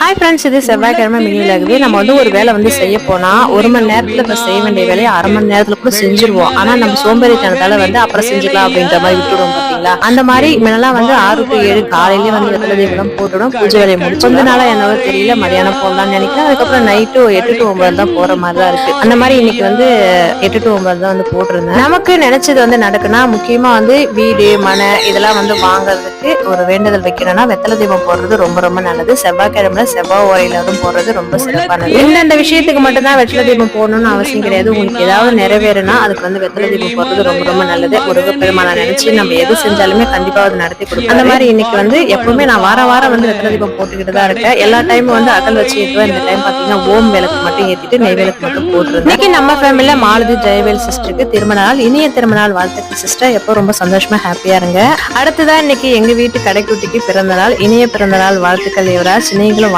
Hi friends, இது செவ்வாய்க்கிழமை மினிலாகவே நம்ம ஒரு வேலை செய்ய போனா 1 மணி நேரத்துல இப்ப செய்ய வேண்டிய வேலையை அரை மணி நேரத்துல கூட செஞ்சிருவோம். ஆனா நம்ம சோம்பேறித்தனத்தால அப்புறம் செஞ்சுக்கலாம் அப்படின்ற மாதிரி விட்டுடுவோம் பாத்தீங்களா. அந்த மாதிரி முன்னெல்லாம் 6 to 7 காலையிலேயே வெத்தலை தீபம் போட்டுடும், பூஜை வேலையை முடிச்சு கொஞ்ச நாளா என்னவோ தெரியல மதியானம் போடலாம்னு நினைக்கிறேன். அதுக்கப்புறம் நைட்டு 8 to 9 தான் போற மாதிரி தான் இருக்கு. அந்த மாதிரி இன்னைக்கு 8 to 9 தான் போட்டிருந்தேன். நமக்கு நினைச்சது நடக்குன்னா முக்கியமா வீடு மனை இதெல்லாம் வாங்குறதுக்கு ஒரு வேண்டுதல் வைக்கணும்னா வெத்தலை தீபம் போடுறது ரொம்ப ரொம்ப நல்லது. செவ்வாய்க்கிழமை செவ்வாய் ஓரையில போடுறது ரொம்ப சிறப்பானது. இந்த விஷயத்துக்கு மட்டும்தான் வெத்தலை தீபம் போடணும்னு அவசியம் கிடையாது. உங்களுக்கு ஏதாவது நிறைவேறுனா அதுக்கு வெத்தலை தீபம் போடுறது ரொம்ப ரொம்ப நல்லது. முருகப்பெருமானை நினைச்சு நம்ம எது செஞ்சாலுமே கண்டிப்பா அது நடத்தி கொடுக்கும். அந்த மாதிரி இன்னைக்கு எப்பவுமே நான் வாரம் வெத்தலை தீபம் போட்டுக்கிட்டு தான் இருக்கேன். எல்லா டைமும் அகல் வச்சு ஏற்றுவேன். இந்த டைம் பாத்தீங்கன்னா ஓம் விளக்கு மட்டும் ஏத்திட்டு நெய் விளக்கு மட்டும் போட்டுருந்தேன். இன்னைக்கு நம்ம ஃபேமிலியில மாலதி ஜெயவேல் சிஸ்டருக்கு திருமண நாள். இனிய திருமண நாள் வாழ்த்துக்கள் சிஸ்டர். எப்போ ரொம்ப சந்தோஷமா ஹாப்பியா இருங்க. அடுத்ததான் இன்னைக்கு எங்க வீட்டு கடைக்குட்டிக்கு பிறந்த நாள். இனிய பிறந்த நாள் வாழ்த்துக்கள் யுவராஜ். நீங்களும்